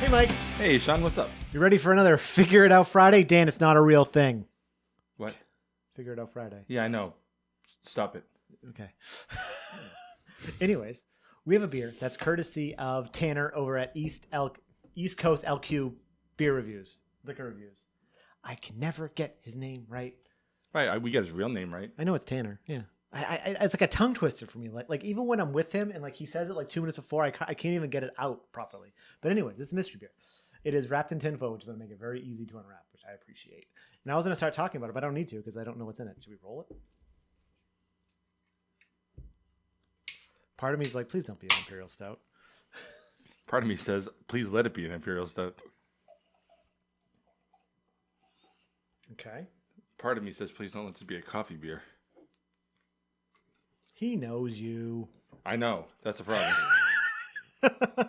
Hey, Mike. Hey, Sean, what's up? You ready for another Figure It Out Friday? Dan, it's not a real thing. What? Figure It Out Friday. Yeah, I know. Stop it. Okay. Anyways, we have a beer that's courtesy of Tanner over at East Coast LQ Beer Reviews, Liquor Reviews. I can never get his name right. Right, we got his real name right. I know it's Tanner. Yeah. It's like a tongue twister for me. Like even when I'm with him and like he says it like 2 minutes before, I can't even get it out properly. But anyways, this is mystery beer. It is wrapped in tinfoil, which is going to make it very easy to unwrap, which I appreciate. And I was going to start talking about it, but I don't need to because I don't know what's in it. Should we roll it? Part of me is like, please don't be an Imperial Stout. Part of me says, please let it be an Imperial Stout. Okay. Part of me says, please don't let this be a coffee beer. He knows you. I know. That's the problem.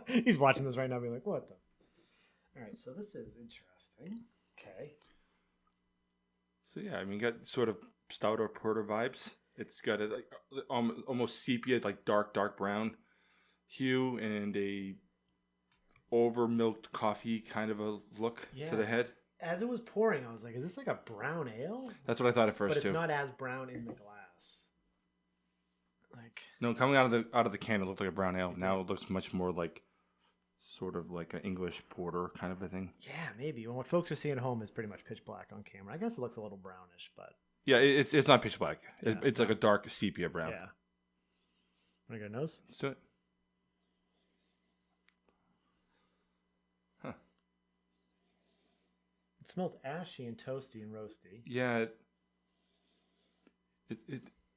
He's watching this right now being like, what the? All right, so this is interesting. Okay. So yeah, I mean, got sort of stout or porter vibes. It's got a like almost sepia, like dark brown hue and a over milked coffee kind of a look to the head. As it was pouring, I was like, is this like a brown ale? That's what I thought at first but it's too. not as brown in the glass. Like No, coming out of the can, it looked like a brown ale. Now it looks much more like sort of like an English porter kind of a thing. Yeah, maybe. Well, what folks are seeing at home is pretty much pitch black on camera. I guess it looks a little brownish, but yeah, it's not pitch black. Yeah, it's like a dark sepia brown. yeah. Want to get a nose? Let's do it. Huh. It smells ashy and toasty and roasty. Yeah.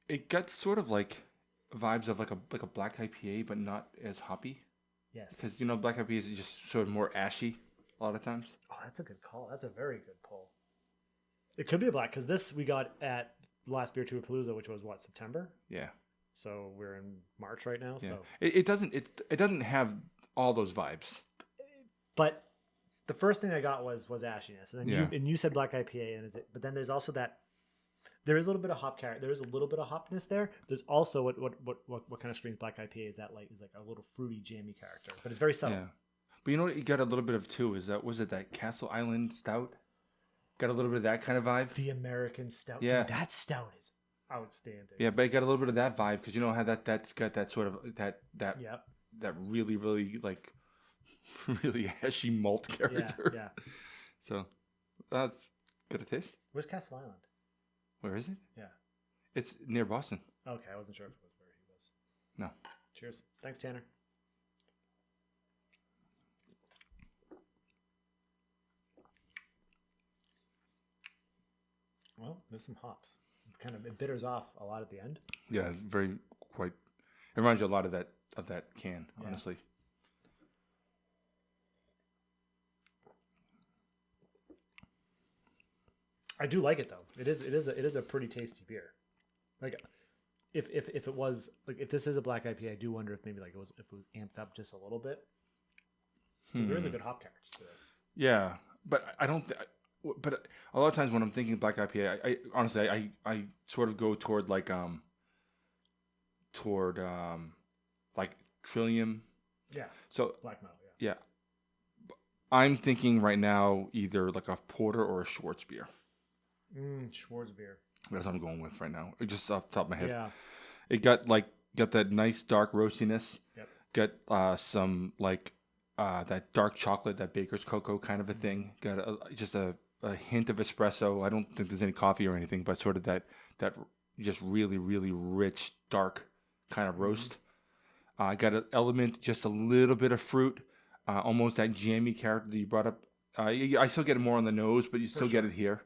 It got sort of like vibes of like a black IPA, but not as hoppy. Yes. Because black IPA is just sort of more ashy a lot of times. Oh, that's a good call. That's a very good pull. It could be a black because this we got at the last Beer Tour Palooza, which was what, September? Yeah. So we're in March right now. Yeah. So it doesn't have all those vibes. But the first thing I got was ashiness, and then you said black IPA, but then there's also that there is a little bit of hop character. There is a little bit of hopness there. There's also what kind of screams black IPA is that like a little fruity jammy character, but it's very subtle. Yeah. But you know what you got a little bit of too is that Castle Island Stout? Got a little bit of that kind of vibe. The American Stout. Yeah. Dude, that stout is outstanding. Yeah, but it got a little bit of that vibe because you know how that's got that sort of that really really like really ashy malt character. Yeah. So that's good a taste. Where's Castle Island? Where is it? Yeah. It's near Boston. Okay, I wasn't sure if it was where he was. No. Cheers. Thanks, Tanner. Well, there's some hops. It bitters off a lot at the end. Yeah, very quite. It reminds you a lot of that can, honestly. I do like it though. It is a pretty tasty beer. Like if it was like if this is a black IPA, I do wonder if maybe like if it was amped up just a little bit. Because there is a good hop character to this. Yeah, but I don't. But a lot of times when I'm thinking black IPA, I honestly I sort of go toward like Trillium. Yeah. So black metal. Yeah. I'm thinking right now either like a porter or a Schwartz beer. Schwartz beer. That's what I'm going with right now. Just off the top of my head. Yeah. It got that nice dark roastiness. Yep. Got some like that dark chocolate, that baker's cocoa kind of a thing. Got just a hint of espresso. I don't think there's any coffee or anything, but sort of that just really, really rich, dark kind of roast. Got an element, just a little bit of fruit, almost that jammy character that you brought up. I still get it more on the nose, but you still get it here.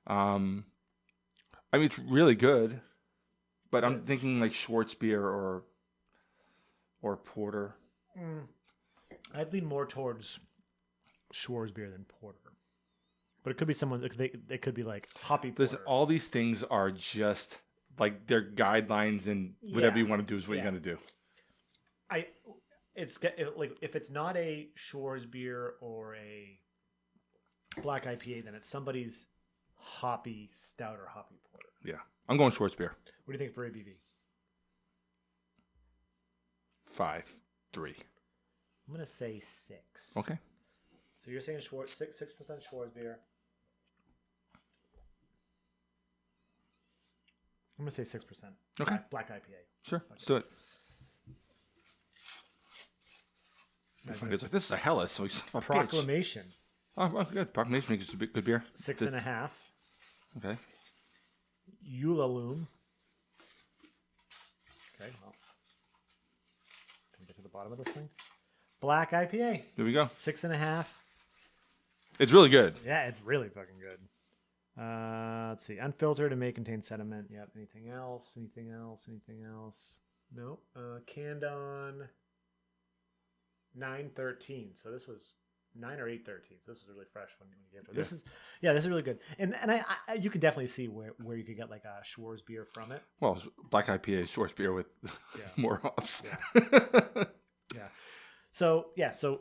I mean, it's really good, but I'm thinking like Schwartz beer or porter. I'd lean more towards Schwartz beer than porter. But it could be someone. They could be like hoppy porter. Listen, all these things are just like they're guidelines, and whatever you want to do is what you're gonna do. Like if it's not a Schwartz beer or a black IPA, then it's somebody's hoppy stout or hoppy porter. Yeah, I'm going Schwartz beer. What do you think for ABV? 5.3. I'm gonna say 6. Okay. So you're saying 6% Schwarz beer. I'm gonna say 6%. Okay. Black IPA. Sure. Let's do it. It's like, this is a Hellas. So he's a Proclamation. Bitch. Oh, good. Proclamation makes a good beer. 6.5. Okay. Ulaloom. Okay, well. Can we get to the bottom of this thing? Black IPA. There we go. 6.5. It's really good. Yeah, it's really fucking good. Let's see. Unfiltered and may contain sediment. Yep. Anything else? Anything else? Anything else? Nope. Canned on 9/13. So this was 9 or 8/13. So this was really fresh when you get it. This is really good. And I you can definitely see where you could get like a Schwarz beer from it. Well, black IPA is Schwarz beer with more hops. Yeah. So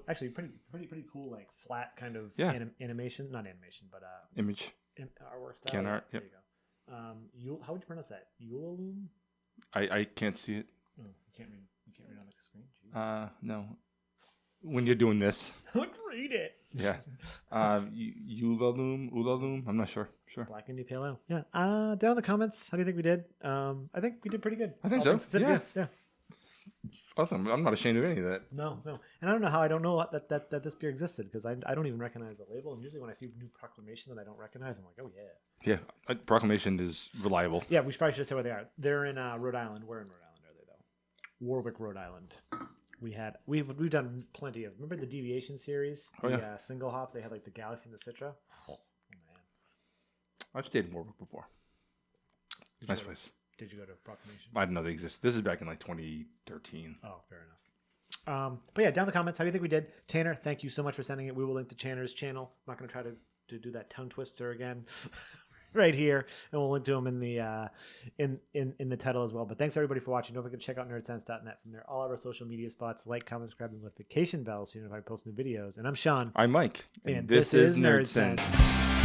actually pretty cool, like flat kind of animation, not animation, but image artwork style. Can art. There you go. How would you pronounce that? Ulaloom? I can't see it. Oh, you can't read on the screen. Jeez. No. When you're doing this. Don't read it. Yeah. Ulaloom. I'm not sure. Sure. Black Indie Pale Ale. Yeah. Down in the comments, how do you think we did? I think we did pretty good. I think so. Yeah. Yeah. Awesome. I'm not ashamed of any of that. No. And I don't know how I don't know that this beer existed, because I don't even recognize the label. And usually when I see new Proclamation that I don't recognize, I'm like, oh yeah. Yeah. Proclamation is reliable. Yeah, we probably should say where they are. They're in Rhode Island. Where in Rhode Island are they though? Warwick, Rhode Island. We've done plenty of. Remember the Deviation series? The single hop. They had like the Galaxy and the Citra. Oh man. I've stayed in Warwick before. Nice place. Did you go to Proclamation? I didn't know they exist. This is back in like 2013. Oh, fair enough. But yeah, down in the comments, how do you think we did? Tanner, thank you so much for sending it. We will link to Tanner's channel. I'm not going to try to do that tongue twister again right here, and we'll link to him in the in the title as well. But thanks everybody for watching. Don't forget to check out nerdsense.net. From there, all of our social media spots, like, comment, subscribe, and notification bells so you know if I post new videos. And I'm Sean. I'm Mike. And this is Nerdsense.